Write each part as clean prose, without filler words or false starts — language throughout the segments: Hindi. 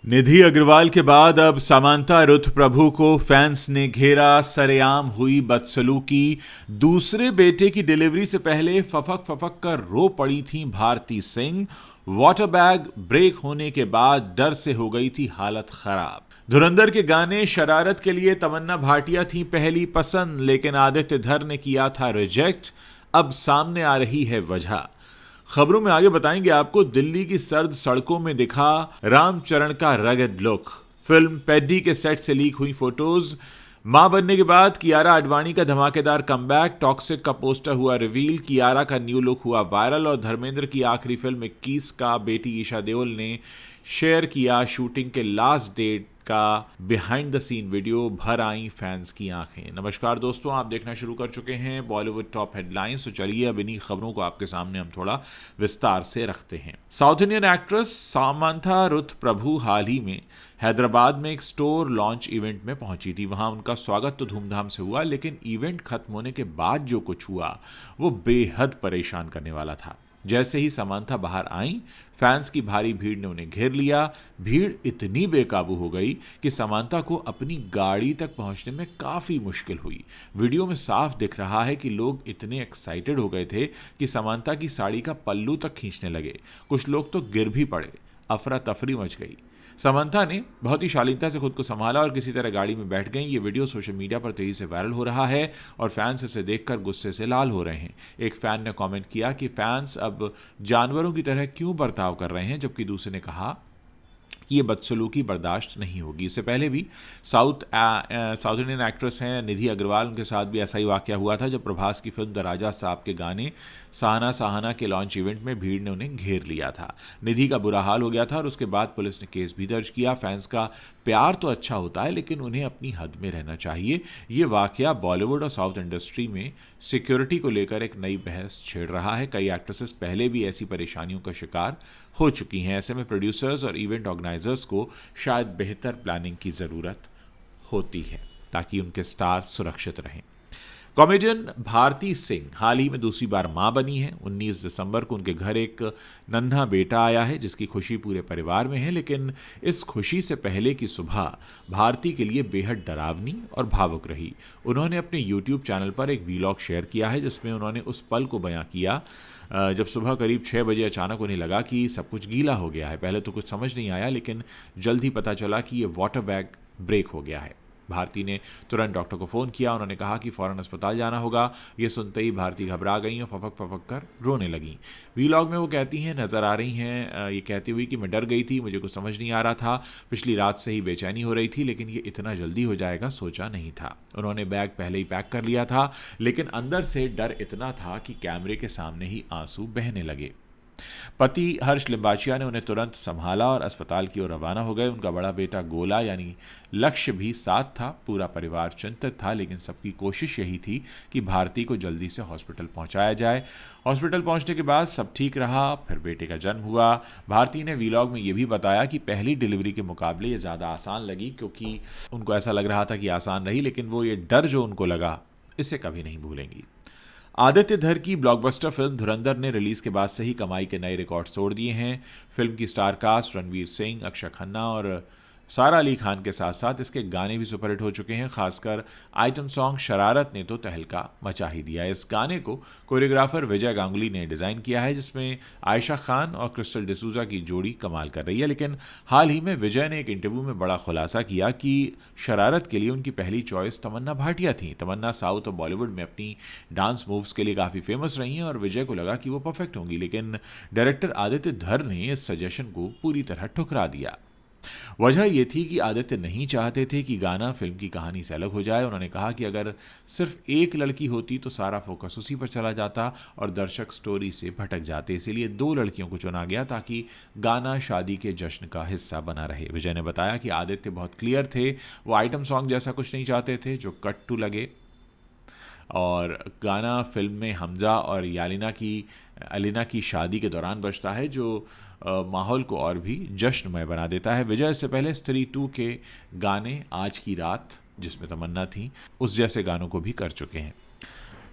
निधि अग्रवाल के बाद अब समांथा रुथ प्रभु को फैंस ने घेरा। सरेआम हुई बदसलूकी। दूसरे बेटे की डिलीवरी से पहले फफक फफक कर रो पड़ी थी Bharti Singh. Water bag break होने के बाद डर से हो गई थी हालत खराब। धुरंधर के गाने शरारत के लिए तमन्ना भाटिया थी पहली पसंद, लेकिन आदित्य धर ने किया था रिजेक्ट। अब सामने आ रही है वजह। खबरों में आगे बताएंगे आपको। दिल्ली की सर्द सड़कों में दिखा रामचरण का रगड लुक। फिल्म पेड्डी के सेट से लीक हुई फोटोज। मां बनने के बाद कियारा आडवाणी का धमाकेदार कमबैक। टॉक्सिक का पोस्टर हुआ रिवील। कियारा का न्यू लुक हुआ वायरल। और धर्मेंद्र की आखिरी फिल्म 21 का बेटी ईशा देओल ने शेयर किया शूटिंग के लास्ट डेट का बिहाइंड द सीन वीडियो। भर आई फैंस की आंखें। नमस्कार दोस्तों, आप देखना शुरू कर चुके हैं बॉलीवुड टॉप हेडलाइंस। तो चलिए अब इन्हीं खबरों को आपके सामने हम थोड़ा विस्तार से रखते हैं। South Indian actress Samantha Ruth Prabhu हाल ही में हैदराबाद में एक स्टोर लॉन्च इवेंट में पहुंची थी। वहां उनका स्वागत तो धूमधाम से हुआ, लेकिन इवेंट खत्म होने के बाद जो कुछ हुआ वो बेहद परेशान करने वाला था। जैसे ही समांथा बाहर आई, फैंस की भारी भीड़ ने उन्हें घेर लिया। भीड़ इतनी बेकाबू हो गई कि समांथा को अपनी गाड़ी तक पहुंचने में काफ़ी मुश्किल हुई। वीडियो में साफ दिख रहा है कि लोग इतने एक्साइटेड हो गए थे कि समांथा की साड़ी का पल्लू तक खींचने लगे। कुछ लोग तो गिर भी पड़े। अफरा तफरी मच गई। समांथा ने बहुत ही शालीनता से खुद को संभाला और किसी तरह गाड़ी में बैठ गई। ये वीडियो सोशल मीडिया पर तेजी से वायरल हो रहा है और फैंस इसे देखकर गुस्से से लाल हो रहे हैं। एक फैन ने कमेंट किया कि फैंस अब जानवरों की तरह क्यों बर्ताव कर रहे हैं, जबकि दूसरे ने कहा कि ये बदसलूकी बर्दाश्त नहीं होगी। इससे पहले भी साउथ इंडियन एक्ट्रेस हैं निधि अग्रवाल, उनके साथ भी ऐसा ही वाकया हुआ था जब प्रभास की फिल्म द राजा साहब के गाने सहाना सहाना के लॉन्च इवेंट में भीड़ ने उन्हें घेर लिया था। निधि का बुरा हाल हो गया था और उसके बाद पुलिस ने केस भी दर्ज किया। फैंस का प्यार तो अच्छा होता है, लेकिन उन्हें अपनी हद में रहना चाहिए। ये वाकया बॉलीवुड और साउथ इंडस्ट्री में सिक्योरिटी को लेकर एक नई बहस छेड़ रहा है। कई एक्ट्रेसेस पहले भी ऐसी परेशानियों का शिकार हो चुकी हैं। ऐसे में प्रोड्यूसर्स और इवेंट ऑर्गेनाइजर्स को शायद बेहतर प्लानिंग की ज़रूरत होती है ताकि उनके स्टार सुरक्षित रहें। कॉमेडियन भारती सिंह हाल ही में दूसरी बार मां बनी है। 19 दिसंबर को उनके घर एक नन्हा बेटा आया है जिसकी खुशी पूरे परिवार में है, लेकिन इस खुशी से पहले की सुबह भारती के लिए बेहद डरावनी और भावुक रही। उन्होंने अपने YouTube चैनल पर एक वीलॉग शेयर किया है जिसमें उन्होंने उस पल को बयां किया जब सुबह करीब 6 बजे अचानक उन्हें लगा कि सब कुछ गीला हो गया है। पहले तो कुछ समझ नहीं आया, लेकिन जल्द ही पता चला कि ये वाटर बैग ब्रेक हो गया है। भारती ने तुरंत डॉक्टर को फ़ोन किया। उन्होंने कहा कि फ़ौरन अस्पताल जाना होगा। ये सुनते ही भारती घबरा गई और फपक फपक कर रोने लगीं। वीलॉग में वो कहती हैं, नज़र आ रही हैं ये कहती हुई कि मैं डर गई थी, मुझे कुछ समझ नहीं आ रहा था। पिछली रात से ही बेचैनी हो रही थी, लेकिन ये इतना जल्दी हो जाएगा सोचा नहीं था। उन्होंने बैग पहले ही पैक कर लिया था, लेकिन अंदर से डर इतना था कि कैमरे के सामने ही आंसू बहने लगे। पति हर्ष लिम्बाचिया ने उन्हें तुरंत संभाला और अस्पताल की ओर रवाना हो गए। उनका बड़ा बेटा गोला यानी लक्ष्य भी साथ था। पूरा परिवार चिंतित था, लेकिन सबकी कोशिश यही थी कि भारती को जल्दी से हॉस्पिटल पहुंचाया जाए। हॉस्पिटल पहुंचने के बाद सब ठीक रहा। फिर बेटे का जन्म हुआ। भारती ने वीलॉग में ये भी बताया कि पहली डिलीवरी के मुकाबले ये ज़्यादा आसान लगी, क्योंकि उनको ऐसा लग रहा था कि आसान रही, लेकिन वो ये डर जो उनको लगा इसे कभी नहीं भूलेंगी। आदित्य धर की ब्लॉकबस्टर फिल्म धुरंधर ने रिलीज के बाद से ही कमाई के नए रिकॉर्ड तोड़ दिए हैं। फिल्म की स्टार कास्ट रणवीर सिंह, अक्षय खन्ना और सारा अली खान के साथ साथ इसके गाने भी सुपरहिट हो चुके हैं। खासकर आइटम सॉन्ग शरारत ने तो तहलका मचा ही दिया है। इस गाने को कोरियोग्राफर विजय गांगुली ने डिज़ाइन किया है, जिसमें आयशा खान और क्रिस्टल डिसूजा की जोड़ी कमाल कर रही है। लेकिन हाल ही में विजय ने एक इंटरव्यू में बड़ा खुलासा किया कि शरारत के लिए उनकी पहली चॉइस तमन्ना भाटिया थी। तमन्ना साउथ और बॉलीवुड में अपनी डांस मूव्स के लिए काफ़ी फेमस रही हैं और विजय को लगा कि वो परफेक्ट होंगी, लेकिन डायरेक्टर आदित्य धर ने इस सजेशन को पूरी तरह ठुकरा दिया। वजह यह थी कि आदित्य नहीं चाहते थे कि गाना फिल्म की कहानी से अलग हो जाए। उन्होंने कहा कि अगर सिर्फ एक लड़की होती तो सारा फोकस उसी पर चला जाता और दर्शक स्टोरी से भटक जाते। इसीलिए 2 लड़कियों को चुना गया ताकि गाना शादी के जश्न का हिस्सा बना रहे। विजय ने बताया कि आदित्य बहुत क्लियर थे, वो आइटम सॉन्ग जैसा कुछ नहीं चाहते थे जो कट टू लगे, और गाना फिल्म में हमजा और अलीना की शादी के दौरान बजता है, जो माहौल को और भी जश्नमय बना देता है। विजय इससे पहले स्त्री 2 के गाने आज की रात, जिसमें तमन्ना थी, उस जैसे गानों को भी कर चुके हैं।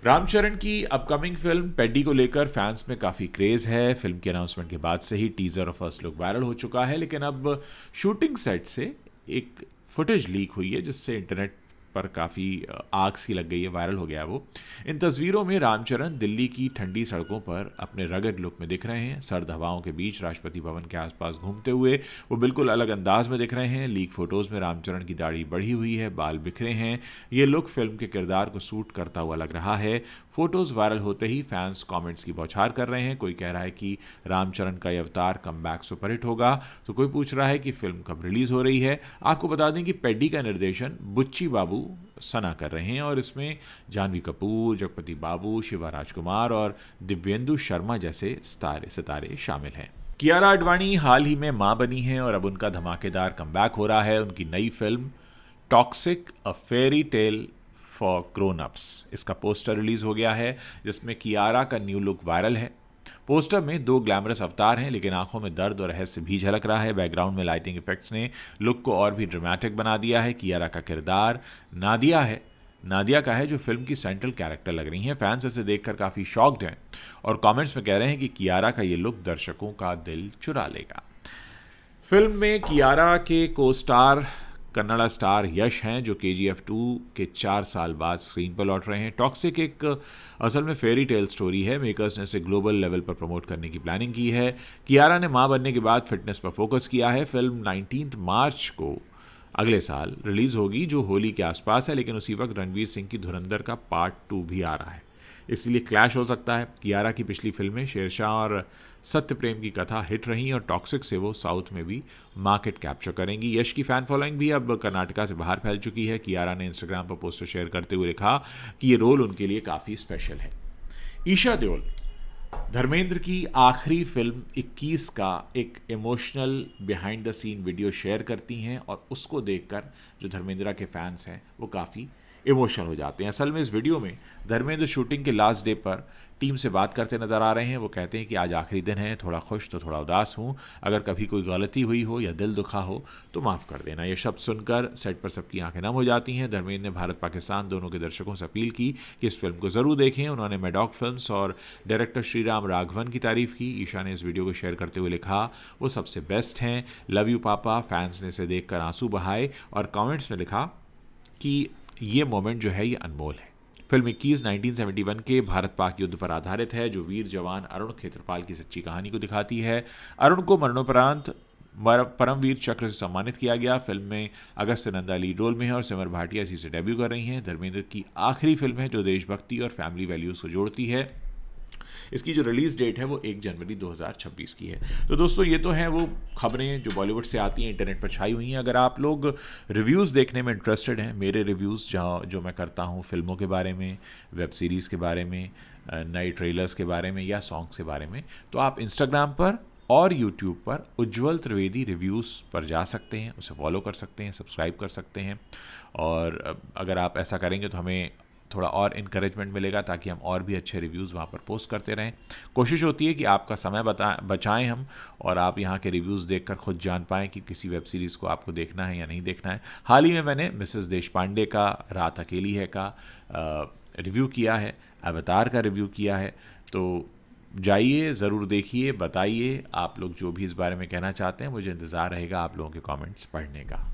रामचरण की अपकमिंग फिल्म पेड्डी को लेकर फैंस में काफ़ी क्रेज़ है। फिल्म के अनाउंसमेंट के बाद से ही टीज़र और फर्स्ट लुक वायरल हो चुका है, लेकिन अब शूटिंग सेट से एक फुटेज लीक हुई है जिससे इंटरनेट पर काफ़ी आग सी लग गई है, वायरल हो गया है वो। इन तस्वीरों में रामचरण दिल्ली की ठंडी सड़कों पर अपने रगड लुक में दिख रहे हैं। सर्द हवाओं के बीच राष्ट्रपति भवन के आसपास घूमते हुए वो बिल्कुल अलग अंदाज में दिख रहे हैं। लीक फोटोज़ में रामचरण की दाढ़ी बढ़ी हुई है, बाल बिखरे हैं। ये लुक फिल्म के किरदार को सूट करता हुआ लग रहा है। फोटोज़ वायरल होते ही फैंस कमेंट्स की बौछार कर रहे हैं। कोई कह रहा है कि रामचरण का ये अवतार कमबैक सुपरहिट होगा, तो कोई पूछ रहा है कि फिल्म कब रिलीज़ हो रही है। आपको बता दें कि पेड्डी का निर्देशन बुच्ची बाबू सना कर रहे हैं और इसमें जानवी कपूर, जगपति बाबू, शिवा राजकुमार और दिव्येंदु शर्मा जैसे सितारे शामिल हैं। कियारा आडवाणी हाल ही में मां बनी हैं और अब उनका धमाकेदार कमबैक हो रहा है। उनकी नई film toxic a fairy tale for grown ups, इसका पोस्टर रिलीज हो गया है जिसमें कियारा का न्यू लुक वायरल है। पोस्टर में 2 ग्लैमरस अवतार हैं, लेकिन आंखों में दर्द और रहस्य भी झलक रहा है। बैकग्राउंड में लाइटिंग इफेक्ट्स ने लुक को और भी ड्रामेटिक बना दिया है। कियारा का किरदार नादिया का है जो फिल्म की सेंट्रल कैरेक्टर लग रही हैं। फैंस इसे देखकर काफ़ी शॉक्ड हैं और कमेंट्स में कह रहे हैं कि कियारा का ये लुक दर्शकों का दिल चुरा लेगा। फिल्म में कियारा के को स्टार कन्नड़ा स्टार यश हैं जो KGF 2 के 4 साल बाद स्क्रीन पर लौट रहे हैं। टॉक्सिक एक असल में फेरी टेल स्टोरी है। मेकर्स ने इसे ग्लोबल लेवल पर प्रमोट करने की प्लानिंग की है। कियारा ने मां बनने के बाद फिटनेस पर फोकस किया है। फिल्म 19 मार्च को अगले साल रिलीज़ होगी जो होली के आसपास है, लेकिन उसी वक्त रणवीर सिंह की धुरंधर का पार्ट 2 भी आ रहा है, इसलिए क्लैश हो सकता है। कियारा की पिछली फिल्में शेरशाह और सत्य प्रेम की कथा हिट रही और टॉक्सिक से वो साउथ में भी मार्केट कैप्चर करेंगी। यश की फ़ैन फॉलोइंग भी अब कर्नाटका से बाहर फैल चुकी है। कियारा ने इंस्टाग्राम पर पोस्टर शेयर करते हुए लिखा कि ये रोल उनके लिए काफ़ी स्पेशल है। ईशा देओल धर्मेंद्र की आखिरी फिल्म 21 का एक emotional behind the scene video share करती हैं और उसको देखकर जो धर्मेंद्र के फैंस हैं वो काफ़ी इमोशनल हो जाते हैं। असल में इस वीडियो में धर्मेंद्र शूटिंग के लास्ट डे पर टीम से बात करते नजर आ रहे हैं। वो कहते हैं कि आज आखिरी दिन है, थोड़ा खुश तो थोड़ा उदास हूँ, अगर कभी कोई गलती हुई हो या दिल दुखा हो तो माफ़ कर देना। ये शब्द सुनकर सेट पर सबकी आंखें नम हो जाती हैं। धर्मेंद्र ने भारत पाकिस्तान दोनों के दर्शकों से अपील की कि इस फिल्म को ज़रूर देखें। उन्होंने मैडॉक फिल्म्स और डायरेक्टर श्रीराम राघवन की तारीफ़ की। ईशा ने इस वीडियो को शेयर करते हुए लिखा वो सबसे बेस्ट हैं, लव यू पापा। फैंस ने इसे देखकर आंसू बहाए और कमेंट्स में लिखा कि ये मोमेंट जो है ये अनमोल है। फिल्म 21 1971 के भारत पाक युद्ध पर आधारित है जो वीर जवान अरुण खेत्रपाल की सच्ची कहानी को दिखाती है। अरुण को मरणोपरांत परमवीर चक्र से सम्मानित किया गया। फिल्म में अगस्त्य नंदा लीड रोल में है और सिमर भाटिया इसी से डेब्यू कर रही हैं। धर्मेंद्र की आखिरी फिल्म है जो देशभक्ति और फैमिली वैल्यूज़ को जोड़ती है। इसकी जो रिलीज़ डेट है वो 1 जनवरी 2026 की है। तो दोस्तों ये तो हैं वो खबरें जो बॉलीवुड से आती हैं, इंटरनेट पर छाई हुई हैं। अगर आप लोग रिव्यूज़ देखने में इंटरेस्टेड हैं, मेरे रिव्यूज़ जो मैं करता हूँ फिल्मों के बारे में, वेब सीरीज़ के बारे में, नए ट्रेलर्स के बारे में या सॉन्ग्स के बारे में, तो आप इंस्टाग्राम पर और यूट्यूब पर उज्ज्वल त्रिवेदी रिव्यूज़ पर जा सकते हैं, उसे फॉलो कर सकते हैं, सब्सक्राइब कर सकते हैं। और अगर आप ऐसा करेंगे तो हमें थोड़ा और इनकरेजमेंट मिलेगा ताकि हम और भी अच्छे रिव्यूज़ वहाँ पर पोस्ट करते रहें। कोशिश होती है कि आपका समय बचाएं हम और आप यहाँ के रिव्यूज़ देखकर खुद जान पाएँ कि किसी वेब सीरीज़ को आपको देखना है या नहीं देखना है। हाल ही में मैंने मिसेस देशपांडे का रात अकेली है का रिव्यू किया है, अवतार का रिव्यू किया है। तो जाइए, ज़रूर देखिए, बताइए आप लोग जो भी इस बारे में कहना चाहते हैं। मुझे इंतज़ार रहेगा आप लोगों के कमेंट्स पढ़ने का।